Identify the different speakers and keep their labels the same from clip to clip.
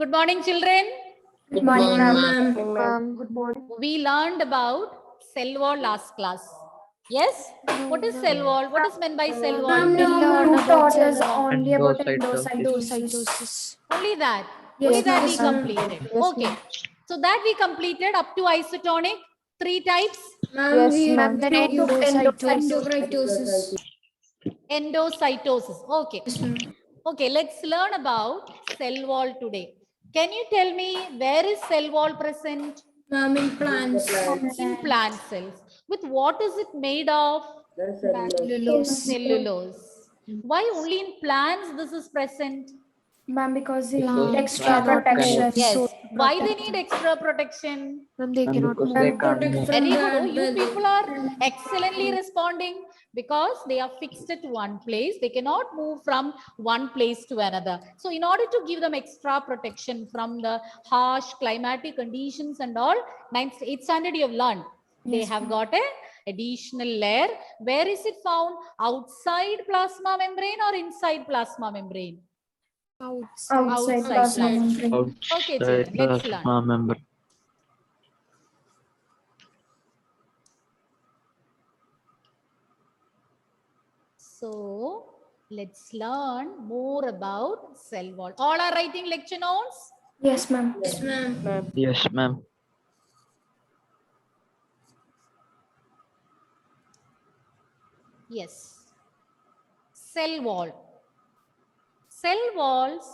Speaker 1: Good morning, children.
Speaker 2: Good morning, ma'am.
Speaker 3: Good morning.
Speaker 1: We learned about cell wall last class. Yes? What is cell wall? What is meant by cell wall?
Speaker 2: Ma'am, you taught us only about
Speaker 3: Endocytosis.
Speaker 2: endocytosis.
Speaker 1: Only that.
Speaker 2: Yes,
Speaker 1: Only that
Speaker 2: ma'am.
Speaker 1: we completed. Okay. So that we completed up to isotonic. 3 types.
Speaker 2: Ma'am, we
Speaker 3: ma'am.
Speaker 2: took endocytosis.
Speaker 1: Endocytosis. Okay.
Speaker 2: Yes, ma'am.
Speaker 1: Okay, let's learn about cell wall today. Can you tell me where is cell wall present?
Speaker 2: Ma'am, in plants.
Speaker 1: In plant cells. With what is it made of?
Speaker 2: Cellulose.
Speaker 1: Cellulose. Why only in plants this is present?
Speaker 2: Ma'am, because they
Speaker 3: Because
Speaker 2: need extra
Speaker 3: plants
Speaker 2: protection.
Speaker 3: cannot-
Speaker 1: Yes. Why they need extra protection?
Speaker 3: They cannot
Speaker 2: Because
Speaker 3: move.
Speaker 2: they can't move.
Speaker 1: Very good. Oh, you people are excellently responding because they are fixed at one place. They cannot move from one place to another. So in order to give them extra protection from the harsh climatic conditions and all, 9th, 8th standard you have learned. They
Speaker 2: Yes,
Speaker 1: have got a additional layer. Where is it found? Outside plasma membrane or inside plasma membrane?
Speaker 2: Outside plasma membrane.
Speaker 1: Okay, children, let's learn.
Speaker 3: membrane.
Speaker 1: So let's learn more about cell wall. All are writing lecture notes?
Speaker 2: Yes, ma'am. Yes, ma'am.
Speaker 3: Yes, ma'am.
Speaker 1: Yes. Cell wall. Cell walls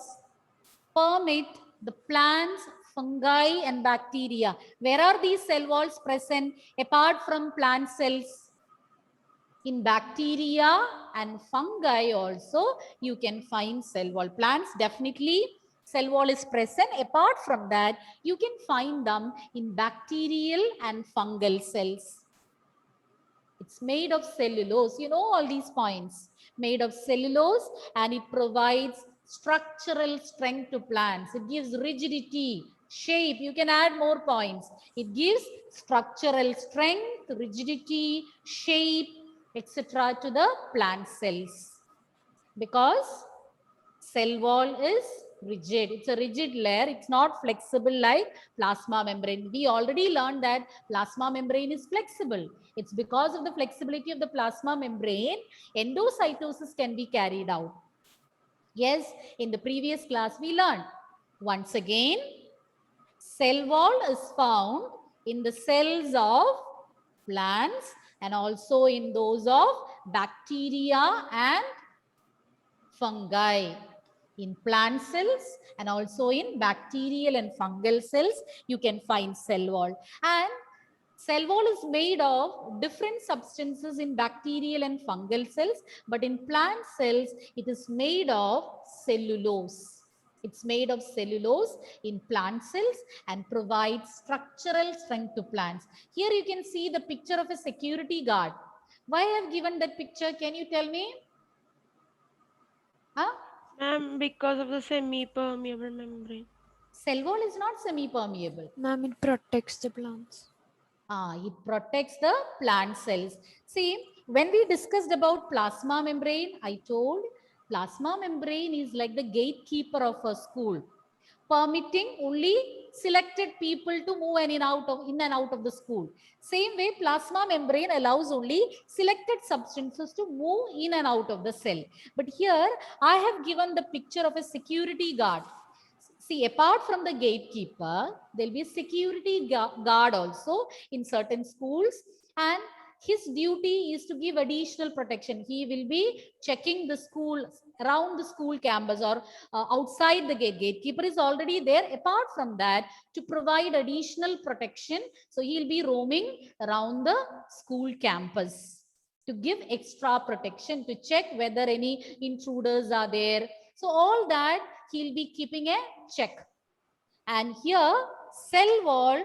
Speaker 1: permit the plants, fungi and bacteria. Where are these cell walls present apart from plant cells? In bacteria and fungi also you can find cell wall. Plants definitely cell wall is present. Apart from that, you can find them in bacterial and fungal cells. It's made of cellulose. You know all these points. Made of cellulose and it provides structural strength to plants. It gives rigidity, shape. You can add more points. It gives structural strength, rigidity, shape, etc. to the plant cells. Because cell wall is rigid. It's a rigid layer. It's not flexible like plasma membrane. We already learned that plasma membrane is flexible. It's because of the flexibility of the plasma membrane, endocytosis can be carried out. Yes, in the previous class we learned. Once again, cell wall is found in the cells of plants and also in those of bacteria and fungi. In plant cells and also in bacterial and fungal cells, you can find cell wall. And cell wall is made of different substances in bacterial and fungal cells, but in plant cells, it is made of cellulose. It's made of cellulose in plant cells and provides structural strength to plants. Here you can see the picture of a security guard. Why I have given that picture? Can you tell me? Huh?
Speaker 4: Ma'am, because of the semi-permeable membrane.
Speaker 1: Cell wall is not semi-permeable.
Speaker 3: Ma'am, it protects the plants.
Speaker 1: It protects the plant cells. See, when we discussed about plasma membrane, I told plasma membrane is like the gatekeeper of a school, permitting only selected people to move in and out of the school. Same way, plasma membrane allows only selected substances to move in and out of the cell. But here, I have given the picture of a security guard. See, apart from the gatekeeper, there'll be a security guard also in certain schools, and his duty is to give additional protection. He will be checking the school, around the school campus or outside the gate. Gatekeeper is already there. Apart from that, to provide additional protection, so he'll be roaming around the school campus to give extra protection, to check whether any intruders are there. So all that he'll be keeping a check. And here, cell wall.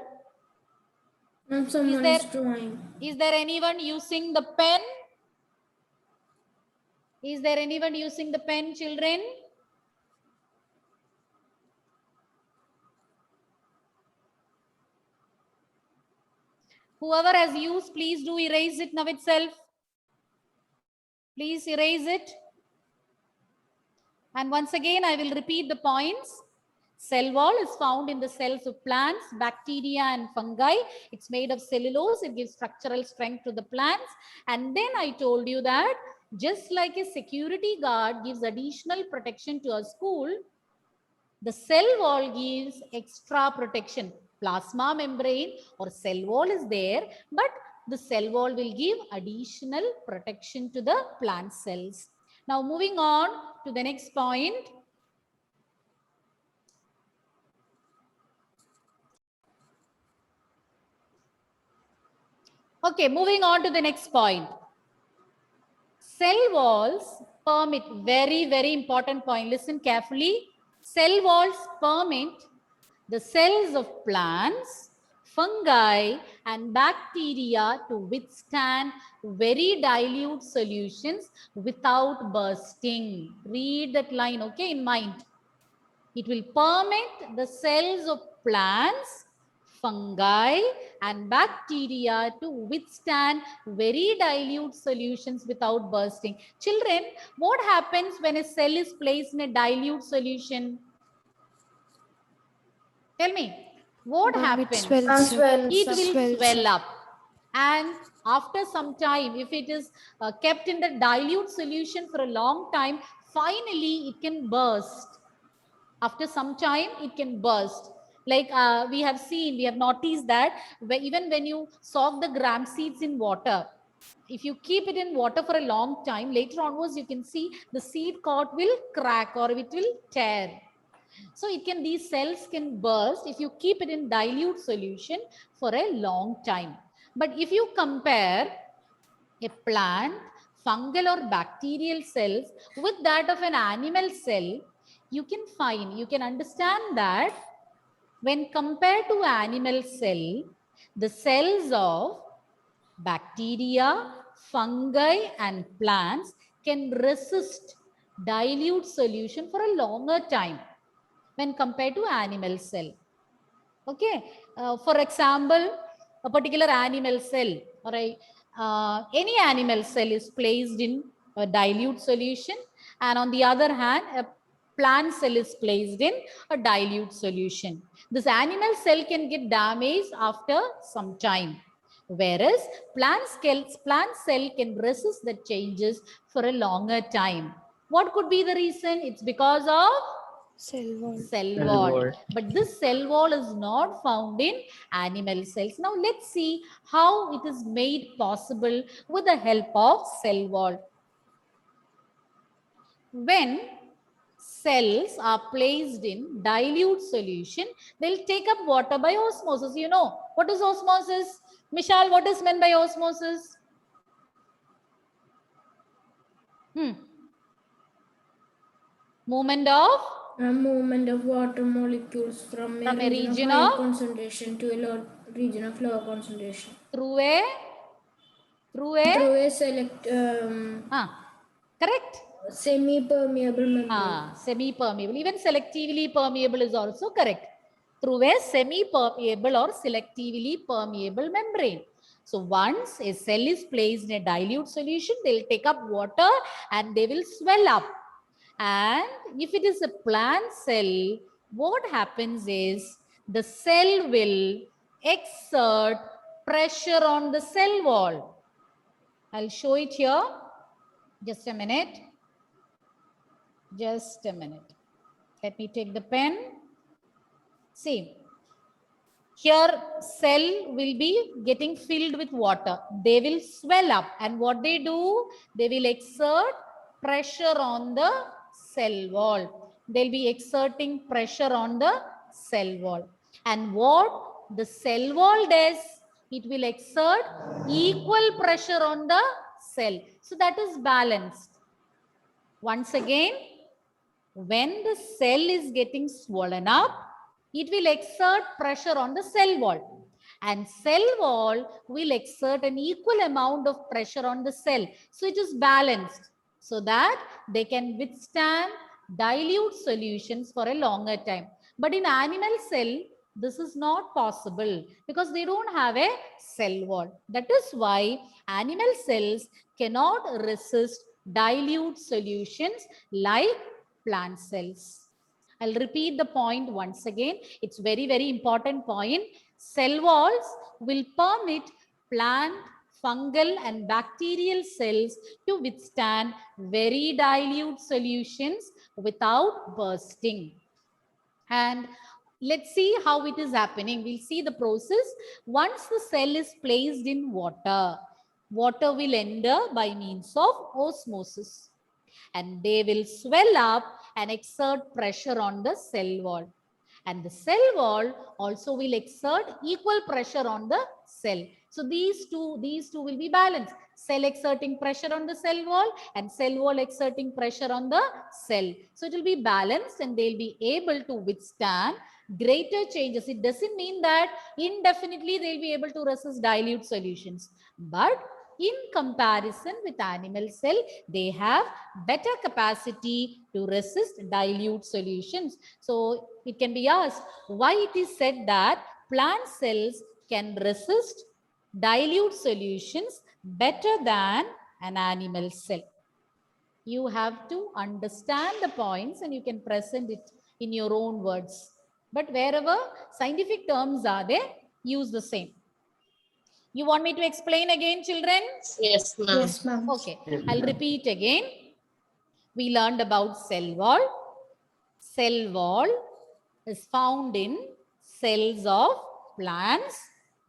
Speaker 2: Someone is drawing.
Speaker 1: Is there anyone using the pen? Is there anyone using the pen, children? Whoever has used, please do erase it now itself. Please erase it. And once again, I will repeat the points. Cell wall is found in the cells of plants, bacteria and fungi. It's made of cellulose. It gives structural strength to the plants. And then I told you that just like a security guard gives additional protection to a school, the cell wall gives extra protection. Plasma membrane or cell wall is there, but the cell wall will give additional protection to the plant cells. Now moving on to the next point. Okay, moving on to the next point. Cell walls permit, very, very important point. Listen carefully. Cell walls permit the cells of plants, fungi, and bacteria to withstand very dilute solutions without bursting. Read that line, okay, in mind. It will permit the cells of plants, fungi, and bacteria to withstand very dilute solutions without bursting. Children, what happens when a cell is placed in a dilute solution? Tell me, what happens?
Speaker 3: It swells.
Speaker 1: It will
Speaker 3: Swells.
Speaker 1: swell up. And after some time, if it is kept in the dilute solution for a long time, finally it can burst. After some time, it can burst. Like we have noticed that even when you soak the gram seeds in water, if you keep it in water for a long time, later onwards, you can see the seed coat will crack or it will tear. So these cells can burst if you keep it in dilute solution for a long time. But if you compare a plant, fungal or bacterial cells with that of an animal cell, you can understand that when compared to animal cell, the cells of bacteria, fungi and plants can resist dilute solution for a longer time when compared to animal cell. Okay. For example, a particular animal cell or any animal cell is placed in a dilute solution, and on the other hand, a plant cell is placed in a dilute solution. This animal cell can get damaged after some time, whereas plant cell can resist the changes for a longer time. What could be the reason? It's because of
Speaker 3: Cell wall.
Speaker 1: cell wall. But this cell wall is not found in animal cells. Now let's see how it is made possible with the help of cell wall. When cells are placed in dilute solution, they'll take up water by osmosis. You know, what is osmosis? Mishal, what is meant by osmosis? Movement of
Speaker 2: water molecules from a region of higher concentration to a low region of lower concentration.
Speaker 1: Through a correct?
Speaker 2: Semi-permeable membrane.
Speaker 1: Semi-permeable. Even selectively permeable is also correct. Through a semi-permeable or selectively permeable membrane. So once a cell is placed in a dilute solution, they'll take up water and they will swell up. And if it is a plant cell, what happens is the cell will exert pressure on the cell wall. I'll show it here. Just a minute. Just a minute. Let me take the pen. See, here cell will be getting filled with water. They will swell up, and what they do, they will exert pressure on the cell wall. They'll be exerting pressure on the cell wall. And what the cell wall does, it will exert equal pressure on the cell. So that is balanced. Once again, when the cell is getting swollen up, it will exert pressure on the cell wall. And cell wall will exert an equal amount of pressure on the cell. So it is balanced so that they can withstand dilute solutions for a longer time. But in animal cell, this is not possible because they don't have a cell wall. That is why animal cells cannot resist dilute solutions like plant cells. I'll repeat the point once again. It's very, very important point. Cell walls will permit plant, fungal and bacterial cells to withstand very dilute solutions without bursting. And let's see how it is happening. We'll see the process. Once the cell is placed in water, water will enter by means of osmosis, and they will swell up and exert pressure on the cell wall. And the cell wall also will exert equal pressure on the cell. So these two will be balanced. Cell exerting pressure on the cell wall and cell wall exerting pressure on the cell. So it will be balanced and they'll be able to withstand greater changes. It doesn't mean that indefinitely they'll be able to resist dilute solutions. But in comparison with animal cell, they have better capacity to resist dilute solutions. So it can be asked why it is said that plant cells can resist dilute solutions better than an animal cell. You have to understand the points and you can present it in your own words. But wherever scientific terms are there, use the same. You want me to explain again, children?
Speaker 5: Yes, ma'am.
Speaker 2: Yes, ma'am.
Speaker 1: Okay, I'll repeat again. We learned about cell wall. Cell wall is found in cells of plants,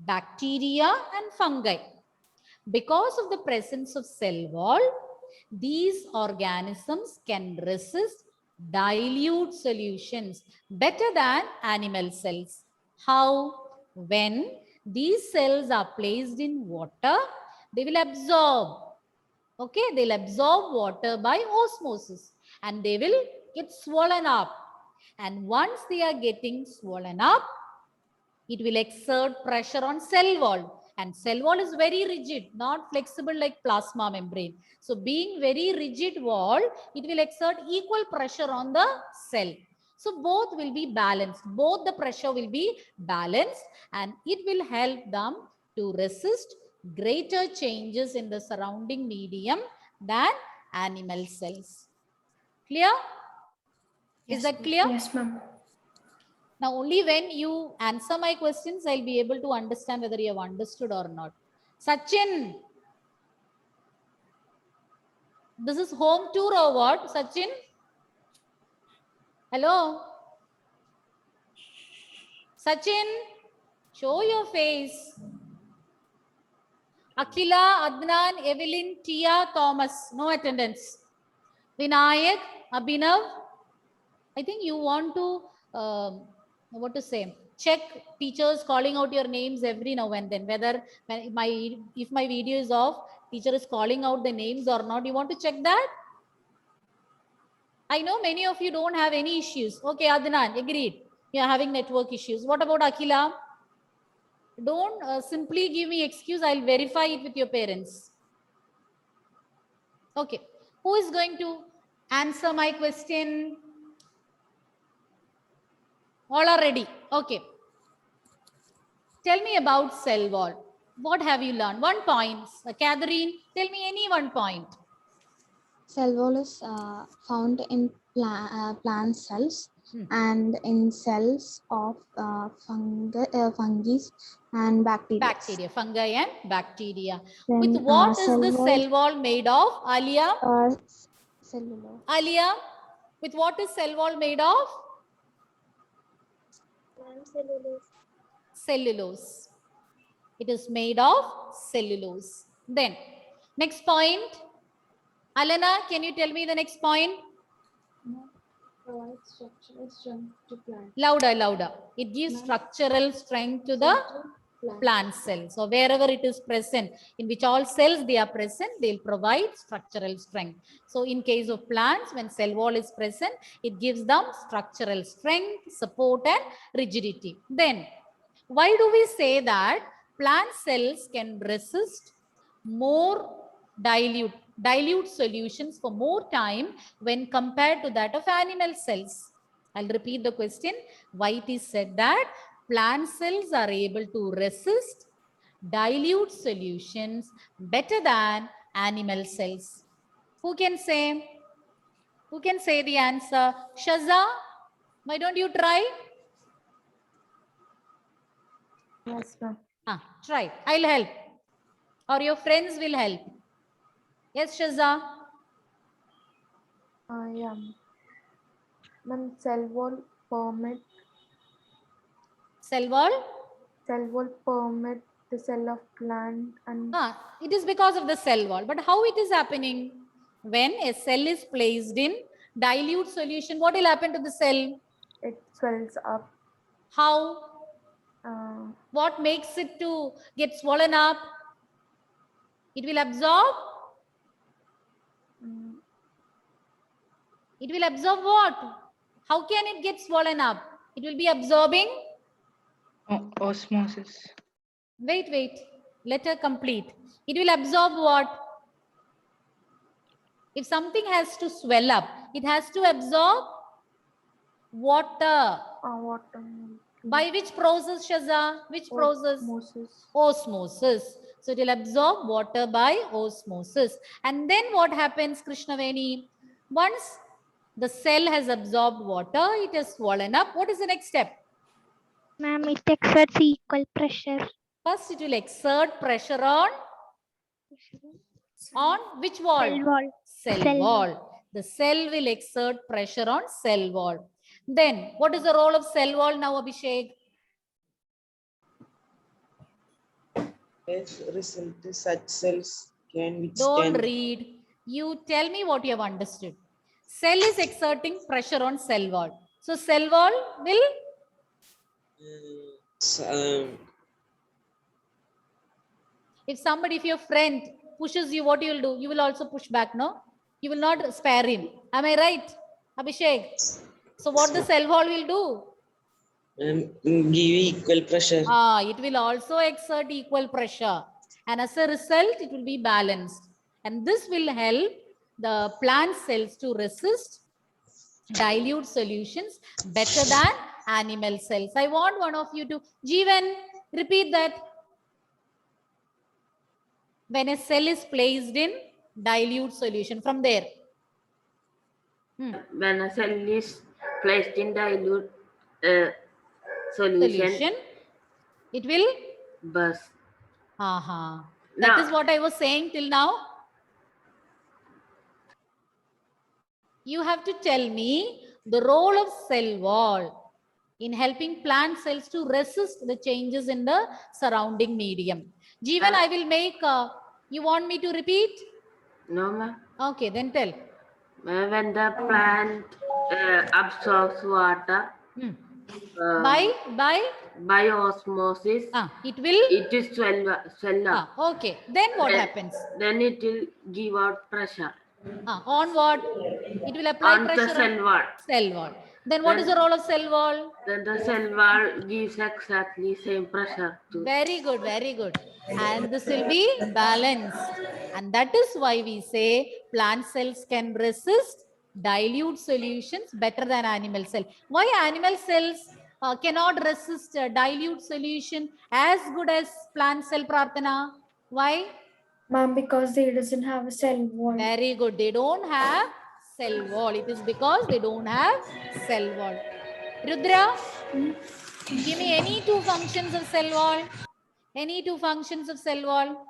Speaker 1: bacteria and fungi. Because of the presence of cell wall, these organisms can resist dilute solutions better than animal cells. How? When these cells are placed in water, they will absorb. Okay, they'll absorb water by osmosis and they will get swollen up. And once they are getting swollen up, it will exert pressure on cell wall. And cell wall is very rigid, not flexible like plasma membrane. So being very rigid wall, it will exert equal pressure on the cell. So both will be balanced. Both the pressure will be balanced and it will help them to resist greater changes in the surrounding medium than animal cells. Clear? Is that clear?
Speaker 2: Yes, ma'am.
Speaker 1: Now, only when you answer my questions, I'll be able to understand whether you have understood or not. Sachin, this is home tour or what, Sachin? Hello? Sachin, show your face. Akila, Adnan, Evelyn, Tia, Thomas, no attendance. Vinayak, Abhinav, I think you want to, what to say, check teachers calling out your names every now and then, whether if my video is off, teacher is calling out the names or not. You want to check that? I know many of you don't have any issues. Okay, Adnan, agreed. You are having network issues. What about Akila? Don't simply give me excuse. I'll verify it with your parents. Okay. Who is going to answer my question? All are ready. Okay. Tell me about cell wall. What have you learned? 1 point. Catherine, tell me any 1 point.
Speaker 3: Cell wall is found in plant cells
Speaker 1: Hmm.
Speaker 3: and in cells of fungi and bacteria.
Speaker 1: Bacteria, fungi and bacteria.
Speaker 3: Then,
Speaker 1: With what is
Speaker 3: cell
Speaker 1: the
Speaker 3: wall-
Speaker 1: cell wall made of? Alia?
Speaker 3: Cellulose.
Speaker 1: Alia? With what is cell wall made of? Cellulose. It is made of cellulose. Then, next point. Alana, can you tell me the next point?
Speaker 2: Provides structural strength to plant.
Speaker 1: Louder, louder. It gives structural strength to the plant cell. So wherever it is present, in which all cells they are present, they'll provide structural strength. So in case of plants, when cell wall is present, it gives them structural strength, support and rigidity. Then, why do we say that plant cells can resist more dilute solutions for more time when compared to that of animal cells? I'll repeat the question. Why it is said that plant cells are able to resist dilute solutions better than animal cells? Who can say? Who can say the answer? Shaza? Why don't you try?
Speaker 5: Yes, ma'am.
Speaker 1: Try. I'll help. Or your friends will help. Yes, Shaza.
Speaker 5: Yeah. Ma'am, cell wall permit
Speaker 1: Cell wall.
Speaker 5: the cell of plant and
Speaker 1: It is because of the cell wall. But how it is happening? When a cell is placed in dilute solution, what will happen to the cell?
Speaker 5: it swells up.
Speaker 1: How?
Speaker 5: Uh,
Speaker 1: What makes it to get swollen up? It will absorb.
Speaker 5: mm,
Speaker 1: It will absorb what? How can it get swollen up? It will be absorbing.
Speaker 6: Osmosis.
Speaker 1: Wait. Let her complete. It will absorb what? If something has to swell up, it has to absorb water.
Speaker 5: water.
Speaker 1: By which process, Shaza? Which process? Osmosis. So it will absorb water by osmosis. And then what happens, Krishnaveni? Once the cell has absorbed water, it has swollen up. What is the next step?
Speaker 7: Ma'am, it exerts equal pressure.
Speaker 1: First, it will exert pressure on which wall?
Speaker 7: Cell wall.
Speaker 1: Cell wall. The cell will exert pressure on cell wall. Then, what is the role of cell wall now, Abhishek?
Speaker 8: As a result, such cells can withstand.
Speaker 1: Don't read. You tell me what you have understood. Cell is exerting pressure on cell wall. So, cell wall will? If your friend pushes you, what you will do? You will also push back, no? You will not spare him. Am I right, Abhishek? So, what the cell wall will do?
Speaker 8: Give equal pressure.
Speaker 1: It will also exert equal pressure. And as a result, it will be balanced. And this will help the plant cells to resist dilute solutions better than animal cells. I want one of you to, Jeevan, repeat that. When a cell is placed in dilute solution, from there.
Speaker 9: When a cell is placed in dilute solution,
Speaker 1: it will
Speaker 9: burst.
Speaker 1: That is what I was saying till now. You have to tell me the role of cell wall in helping plant cells to resist the changes in the surrounding medium. Jeevan, I will make, you want me to repeat?
Speaker 9: No, ma'am.
Speaker 1: Okay, then tell.
Speaker 9: When the plant absorbs water by osmosis,
Speaker 1: it will
Speaker 9: swell up.
Speaker 1: Okay, then what happens?
Speaker 9: Then it will give out pressure.
Speaker 1: On what? It will apply
Speaker 9: on
Speaker 1: pressure
Speaker 9: the cell wall.
Speaker 1: Cell wall. Then what is the role of cell wall?
Speaker 9: Then the cell wall gives exactly same pressure too.
Speaker 1: Very good, very good. And this will be balanced. And that is why we say plant cells can resist dilute solutions better than animal cell. Why animal cells cannot resist dilute solution as good as plant cell, Prarthana? Why?
Speaker 2: Ma'am, because they doesn't have a cell wall.
Speaker 1: Very good. They don't have cell wall. It is because they don't have cell wall. Rudra, give me any two functions of cell wall. Any two functions of cell wall.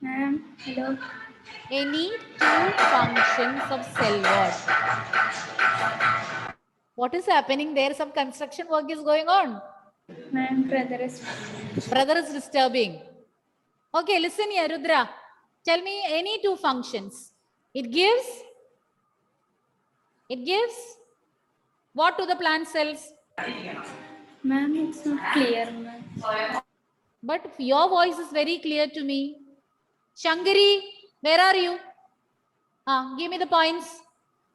Speaker 7: Ma'am, hello.
Speaker 1: Any two functions of cell wall. What is happening there? Some construction work is going on.
Speaker 7: Ma'am,
Speaker 1: Brother is disturbing. Okay, listen here, Rudra. Tell me any two functions. It gives what to the plant cells?
Speaker 7: Ma'am, it's not clear, ma'am.
Speaker 1: But your voice is very clear to me. Shankari, where are you? Give me the points.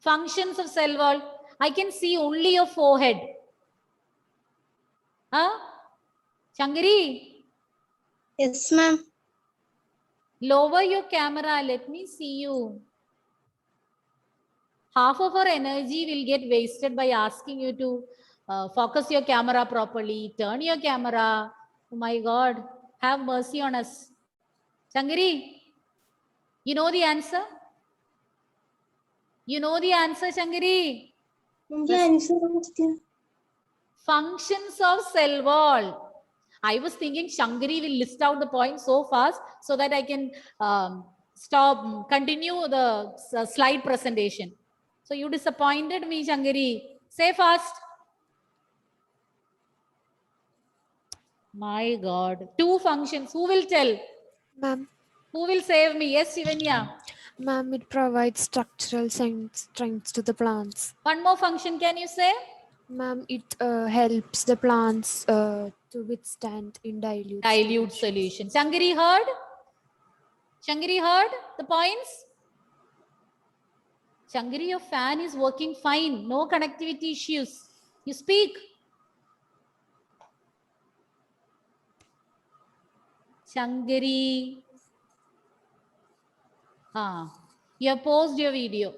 Speaker 1: Functions of cell wall. I can see only your forehead. Shankari?
Speaker 3: Yes, ma'am.
Speaker 1: Lower your camera. Let me see you. Half of our energy will get wasted by asking you to focus your camera properly, turn your camera. Oh my God, have mercy on us. Shankari, you know the answer? You know the answer, Shankari? Functions of cell wall. I was thinking Shankari will list out the points so fast so that I can continue the slide presentation. So you disappointed me, Shankari. Say fast. My God. 2 functions. Who will tell?
Speaker 6: Ma'am,
Speaker 1: Who will save me? Yes, Shivanya.
Speaker 6: ma'am, it provides structural strength to the plants.
Speaker 1: One more function, can you say?
Speaker 6: Ma'am, it helps the plants to withstand in
Speaker 1: Dilute solution. Shankari heard? Shankari heard the points? Shankari, your fan is working fine. No connectivity issues. You speak. Shankari. You have paused your video.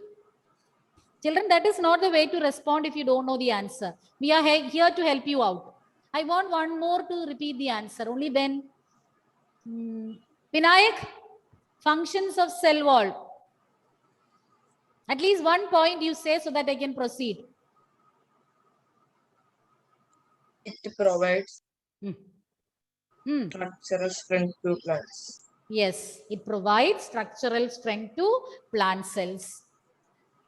Speaker 1: Children, that is not the way to respond if you don't know the answer. We are here to help you out. I want one more to repeat the answer. Only then. Vinayak, functions of cell wall. At least one point you say so that I can proceed.
Speaker 10: It provides
Speaker 1: Hmm.
Speaker 10: structural strength to plants.
Speaker 1: Yes, it provides structural strength to plant cells.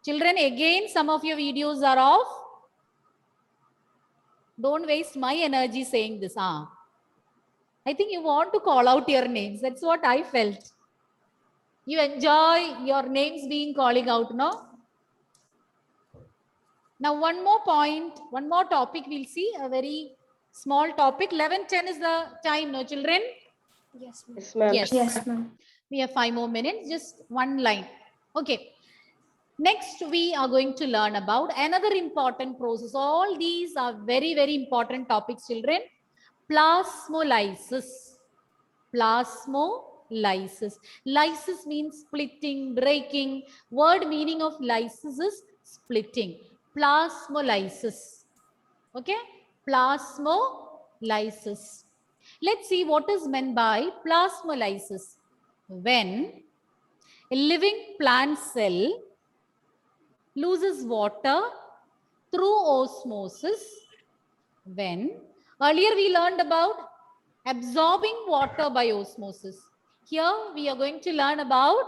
Speaker 1: Children, again, some of your videos are off. Don't waste my energy saying this. I think you want to call out your names. That's what I felt. You enjoy your names being calling out, no? Now, one more point, one more topic we'll see, a very small topic. 11:10 is the time, no, children?
Speaker 6: Yes, ma'am.
Speaker 8: Yes, ma'am.
Speaker 2: Yes, ma'am.
Speaker 1: We have 5 more minutes, just one line. Okay. Next, we are going to learn about another important process. All these are very, very important topics, children. Plasmolysis. Plasmolysis. Lysis means splitting, breaking. Word meaning of lysis is splitting. Plasmolysis. Okay? Plasmolysis. Let's see what is meant by plasmolysis. When a living plant cell loses water through osmosis. When earlier we learned about absorbing water by osmosis. Here we are going to learn about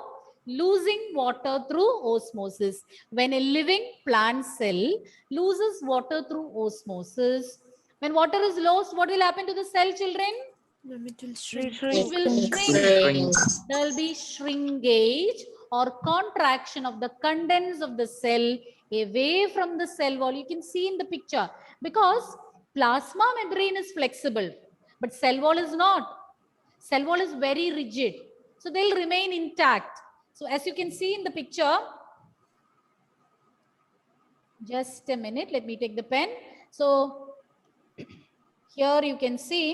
Speaker 1: losing water through osmosis. When a living plant cell loses water through osmosis, when water is lost, what will happen to the cell, children?
Speaker 6: Ma'am, it will shrink.
Speaker 1: It will shrink. There will be shrinkage or contraction of the contents of the cell away from the cell wall. You can see in the picture because plasma membrane is flexible, but cell wall is not. Cell wall is very rigid. So they'll remain intact. So as you can see in the picture, just a minute, let me take the pen. So here you can see,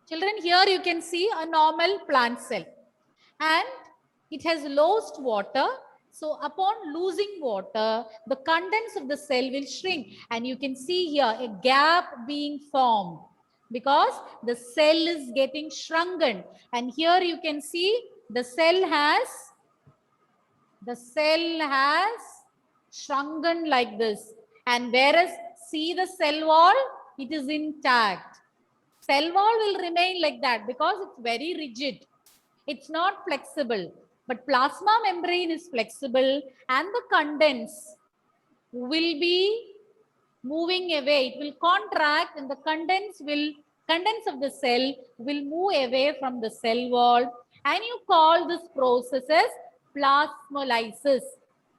Speaker 1: children, here you can see a normal plant cell and it has lost water. So upon losing water, the contents of the cell will shrink and you can see here a gap being formed because the cell is getting shrunken. And here you can see the cell has shrunken like this. And whereas see the cell wall, it is intact. Cell wall will remain like that because it's very rigid. It's not flexible. But plasma membrane is flexible and the contents will be moving away. It will contract and the contents of the cell will move away from the cell wall. And you call this process as plasmolysis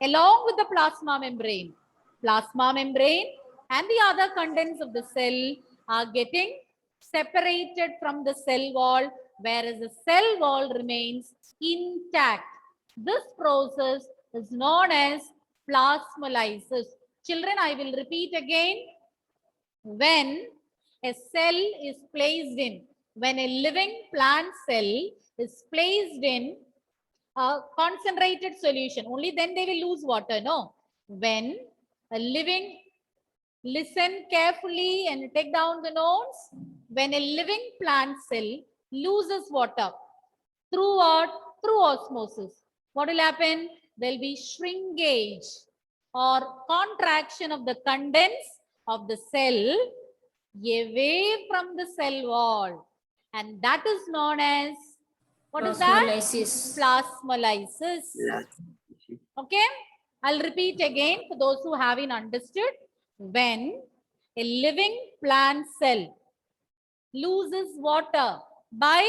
Speaker 1: along with the plasma membrane. Plasma membrane and the other contents of the cell are getting separated from the cell wall, whereas the cell wall remains intact. This process is known as plasmolysis. Children, I will repeat again. When a cell is placed in, when a living plant cell is placed in a concentrated solution, only then they will lose water, no? When a living, listen carefully and take down the notes. When a living plant cell loses water through osmosis, what will happen? There will be shrinkage or contraction of the contents of the cell away from the cell wall. And that is known as, what is that?
Speaker 2: Plasmolysis.
Speaker 1: Plasmolysis. Okay, I'll repeat again for those who haven't understood. When a living plant cell loses water by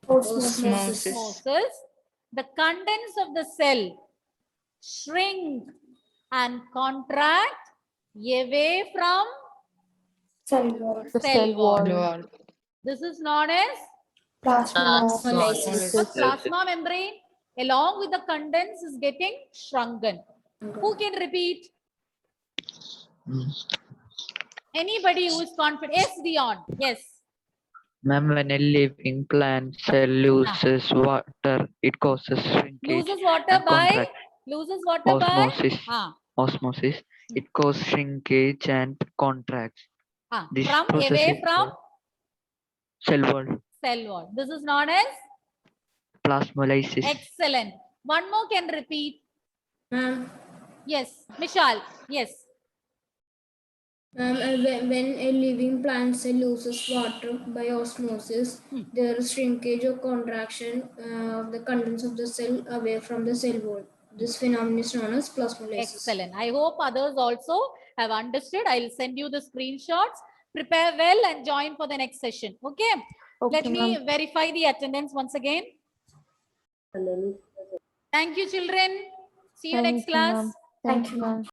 Speaker 10: Osmosis.
Speaker 1: osmosis, the contents of the cell shrink and contract away from
Speaker 5: Cell wall.
Speaker 1: cell wall.
Speaker 10: Wall.
Speaker 1: This is known as
Speaker 2: Plasmolysis.
Speaker 1: the plasma membrane along with the contents is getting shrunken. Who can repeat? Anybody who is confident? Yes, Dion. Yes.
Speaker 11: Ma'am, when a living plant cell loses water, it causes shrinkage.
Speaker 1: Loses water
Speaker 11: and
Speaker 1: by
Speaker 11: contract. Osmosis.
Speaker 1: Ah,
Speaker 11: Osmosis. It causes shrinkage and contracts. This
Speaker 1: from
Speaker 11: process
Speaker 1: away
Speaker 11: is
Speaker 1: from
Speaker 11: cell wall.
Speaker 1: cell wall. This is known as
Speaker 11: Plasmolysis.
Speaker 1: excellent. One more can repeat.
Speaker 2: Ma'am,
Speaker 1: Yes, Mishal. Yes.
Speaker 2: when a living plant cell loses water by osmosis, there is shrinkage or contraction of the contents of the cell away from the cell wall. This phenomenon is known as plasmolysis.
Speaker 1: Excellent. I hope others also have understood. I'll send you the screenshots. Prepare well and join for the next session. Okay. Let me verify the attendance once again. Thank you, children. See you next class.
Speaker 5: Thank you, ma'am.